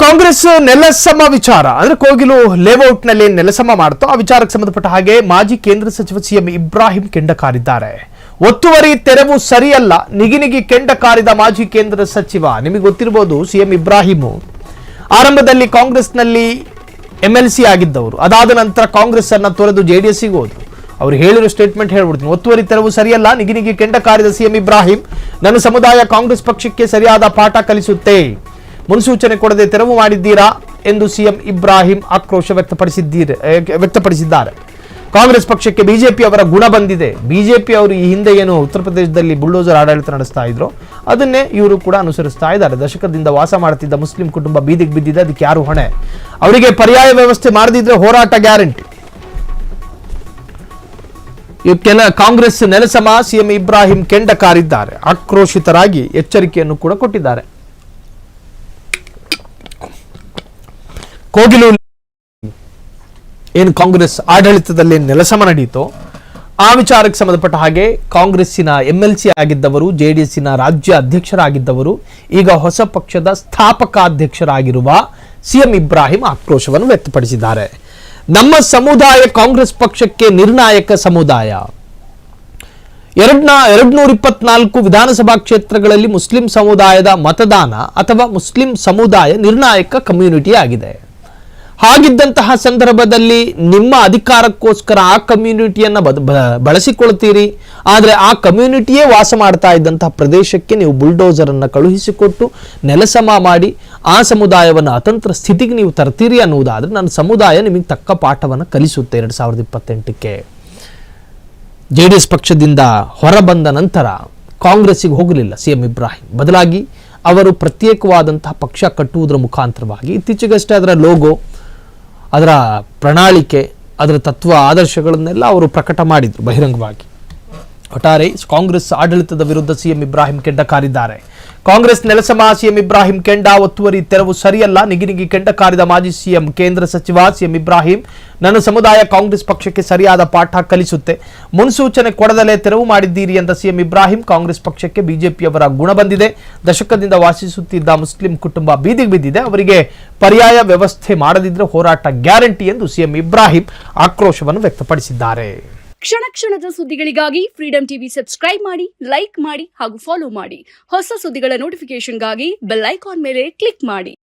ಕಾಂಗ್ರೆಸ್ ನೆಲಸಮ ವಿಚಾರ ಅಂದ್ರೆ ಕೋಗಿಲು ಲೇಔಟ್ ನಲ್ಲಿ ನೆಲಸಮ ಮಾಡ್ತೋ ಆ ವಿಚಾರಕ್ಕೆ ಸಂಬಂಧಪಟ್ಟ ಹಾಗೆ ಮಾಜಿ ಕೇಂದ್ರ ಸಚಿವ ಸಿಎಂ ಇಬ್ರಾಹಿಂ ಕೆಂಡ ಕಾರಿದ್ದಾರೆ. ಒತ್ತುವರಿ ತೆರವು ಸರಿಯಲ್ಲ, ನಿಗಿ ಕೆಂಡ ಕಾರಿದ ಮಾಜಿ ಕೇಂದ್ರ ಸಚಿವ. ನಿಮಗೆ ಗೊತ್ತಿರಬಹುದು, ಸಿಎಂ ಇಬ್ರಾಹಿಂ ಆರಂಭದಲ್ಲಿ ಕಾಂಗ್ರೆಸ್ನಲ್ಲಿ MLC ಆಗಿದ್ದವರು. ಅದಾದ ನಂತರ ಕಾಂಗ್ರೆಸ್ ಅನ್ನ ತೊರೆದು JDS ಗೆ ಹೋದ್ರು. ಅವರು ಹೇಳಿರೋ ಸ್ಟೇಟ್ಮೆಂಟ್ ಹೇಳ್ಬಿಡ್ತೀನಿ. ಒತ್ತುವರಿ ತೆರವು ಸರಿಯಲ್ಲ, ನಿಗಿ ಕೆಂಡ ಕಾರಿದ ಸಿಎಂ ಇಬ್ರಾಹಿಂ, ನನ್ನ ಸಮುದಾಯ ಕಾಂಗ್ರೆಸ್ ಪಕ್ಷಕ್ಕೆ ಸರಿಯಾದ ಪಾಠ ಕಲಿಸುತ್ತೆ. ಮುನ್ಸೂಚನೆ ಕೊಡದೆ ತೆರವು ಮಾಡಿದ್ದೀರಾ ಎಂದು ಸಿಎಂ ಇಬ್ರಾಹಿಂ ಆಕ್ರೋಶ ವ್ಯಕ್ತಪಡಿಸಿದ್ದಾರೆ. ಕಾಂಗ್ರೆಸ್ ಪಕ್ಷಕ್ಕೆ ಬಿಜೆಪಿ ಅವರ ಗುಣ ಬಂದಿದೆ. ಬಿಜೆಪಿ ಅವರು ಈ ಹಿಂದೆ ಏನು ಉತ್ತರ ಪ್ರದೇಶದಲ್ಲಿ ಬುಲ್ಡೋಸರ್ ಆಡಳಿತ ನಡೆಸ್ತಾ ಇದ್ರು, ಅದನ್ನೇ ಇವರು ಕೂಡ ಅನುಸರಿಸ್ತಾ ಇದ್ದಾರೆ. ದಶಕದಿಂದ ವಾಸ ಮಾಡುತ್ತಿದ್ದ ಮುಸ್ಲಿಂ ಕುಟುಂಬ ಬೀದಿಗೆ ಬಿದ್ದಿದೆ, ಅದಕ್ಕೆ ಯಾರು ಹೊಣೆ? ಅವರಿಗೆ ಪರ್ಯಾಯ ವ್ಯವಸ್ಥೆ ಮಾಡದಿದ್ರೆ ಹೋರಾಟ ಗ್ಯಾರಂಟಿ. ಕಾಂಗ್ರೆಸ್ ನೆಲಸಮ ಸಿಎಂ ಇಬ್ರಾಹಿಂ ಕೆಂಡ ಕಾರಿದ್ದಾರೆ. ಆಕ್ರೋಶಿತರಾಗಿ ಎಚ್ಚರಿಕೆಯನ್ನು ಕೂಡ ಕೊಟ್ಟಿದ್ದಾರೆ. ಕೋಗಿಲು ಏನು ಕಾಂಗ್ರೆಸ್ ಆಡಳಿತದಲ್ಲಿ ನೆಲಸಮ ನಡೆಯಿತೋ ಆ ವಿಚಾರಕ್ಕೆ ಸಂಬಂಧಪಟ್ಟ ಹಾಗೆ ಕಾಂಗ್ರೆಸ್ಸಿನ MLC ಆಗಿದ್ದವರು, JDSನ ರಾಜ್ಯ ಅಧ್ಯಕ್ಷರಾಗಿದ್ದವರು, ಈಗ ಹೊಸ ಪಕ್ಷದ ಸ್ಥಾಪಕ ಅಧ್ಯಕ್ಷರಾಗಿರುವ ಸಿಎಂ ಇಬ್ರಾಹಿಂ ಆಕ್ರೋಶವನ್ನು ವ್ಯಕ್ತಪಡಿಸಿದ್ದಾರೆ. ನಮ್ಮ ಸಮುದಾಯ ಕಾಂಗ್ರೆಸ್ ಪಕ್ಷಕ್ಕೆ ನಿರ್ಣಾಯಕ ಸಮುದಾಯ. 224 ವಿಧಾನಸಭಾ ಕ್ಷೇತ್ರಗಳಲ್ಲಿ ಮುಸ್ಲಿಂ ಸಮುದಾಯದ ಮತದಾನ ಅಥವಾ ಮುಸ್ಲಿಂ ಸಮುದಾಯ ನಿರ್ಣಾಯಕ ಕಮ್ಯುನಿಟಿ ಆಗಿದೆ. ಹಾಗಿದ್ದಂತಹ ಸಂದರ್ಭದಲ್ಲಿ ನಿಮ್ಮ ಅಧಿಕಾರಕ್ಕೋಸ್ಕರ ಆ ಕಮ್ಯುನಿಟಿಯನ್ನು ಬಳಸಿಕೊಳ್ತೀರಿ. ಆದರೆ ಆ ಕಮ್ಯುನಿಟಿಯೇ ವಾಸ ಮಾಡ್ತಾ ಇದ್ದಂತಹ ಪ್ರದೇಶಕ್ಕೆ ನೀವು ಬುಲ್ಡೋಸರ್ ಅನ್ನು ಕಳುಹಿಸಿಕೊಟ್ಟು ನೆಲಸಮ ಮಾಡಿ ಆ ಸಮುದಾಯವನ್ನು ಅತಂತ್ರ ಸ್ಥಿತಿಗೆ ನೀವು ತರ್ತೀರಿ ಅನ್ನುವುದಾದ್ರೆ ನನ್ನ ಸಮುದಾಯ ನಿಮಗೆ ತಕ್ಕ ಪಾಠವನ್ನು ಕಲಿಸುತ್ತೆ. 2028ಕ್ಕೆ JDS ಪಕ್ಷದಿಂದ ಹೊರಬಂದ ನಂತರ ಕಾಂಗ್ರೆಸ್ಸಿಗೆ ಹೋಗಲಿಲ್ಲ ಸಿಎಂ ಇಬ್ರಾಹಿಂ. ಬದಲಾಗಿ ಅವರು ಪ್ರತ್ಯೇಕವಾದಂತಹ ಪಕ್ಷ ಕಟ್ಟುವುದರ ಮುಖಾಂತರವಾಗಿ ಇತ್ತೀಚೆಗಷ್ಟೇ ಅದರ ಲೋಗೋ, ಅದರ ಪ್ರಣಾಳಿಕೆ, ಅದರ ತತ್ವ ಆದರ್ಶಗಳನ್ನೆಲ್ಲ ಅವರು ಪ್ರಕಟ ಮಾಡಿದ್ರು ಬಹಿರಂಗವಾಗಿ. ಒಟ್ಟಾರೆ ಕಾಂಗ್ರೆಸ್ ಆಡಳಿತದ ವಿರುದ್ಧ ಸಿಎಂ ಇಬ್ರಾಹಿಂ ಕೆಂಡ ಕಾರಿದ್ದಾರೆ. ಕಾಂಗ್ರೆಸ್ ನೆಲಸಮ ಸಿಎಂ ಇಬ್ರಾಹಿಂ ಕೆಂಡ, ಒತ್ತುವರಿ ತೆರವು ಸರಿಯಲ್ಲ, ನಿಗಿ ಕೆಂಡ ಕಾರಿದ ಮಾಜಿ ಸಿಎಂ ಕೇಂದ್ರ ಸಚಿವ ಸಿಎಂ ಇಬ್ರಾಹಿಂ, ನನ್ನ ಸಮುದಾಯ ಕಾಂಗ್ರೆಸ್ ಪಕ್ಷಕ್ಕೆ ಸರಿಯಾದ ಪಾಠ ಕಲಿಸುತ್ತೆ. ಮುನ್ಸೂಚನೆ ಕೊಡದಲೇ ತೆರವು ಮಾಡಿದ್ದೀರಿ ಎಂದ ಸಿಎಂ ಇಬ್ರಾಹಿಂ, ಕಾಂಗ್ರೆಸ್ ಪಕ್ಷಕ್ಕೆ ಬಿಜೆಪಿಯವರ ಗುಣ ಬಂದಿದೆ. ದಶಕದಿಂದ ವಾಸಿಸುತ್ತಿದ್ದ ಮುಸ್ಲಿಂ ಕುಟುಂಬ ಬೀದಿಗೆ ಬಿದ್ದಿದೆ. ಅವರಿಗೆ ಪರ್ಯಾಯ ವ್ಯವಸ್ಥೆ ಮಾಡದಿದ್ರೆ ಹೋರಾಟ ಗ್ಯಾರಂಟಿ ಎಂದು ಸಿಎಂ ಇಬ್ರಾಹಿಂ ಆಕ್ರೋಶವನ್ನು ವ್ಯಕ್ತಪಡಿಸಿದ್ದಾರೆ. ಕ್ಷಣ ಕ್ಷಣದ ಸುದ್ದಿಗಳಿಗಾಗಿ ಫ್ರೀಡಂ ಟಿವಿ ಸಬ್ಸ್ಕ್ರೈಬ್ ಮಾಡಿ, ಲೈಕ್ ಮಾಡಿ ಹಾಗೂ ಫಾಲೋ ಮಾಡಿ. ಹೊಸ ಸುದ್ದಿಗಳ ನೋಟಿಫಿಕೇಶನ್ಗಾಗಿ ಬೆಲ್ ಐಕಾನ್ ಮೇಲೆ ಕ್ಲಿಕ್ ಮಾಡಿ.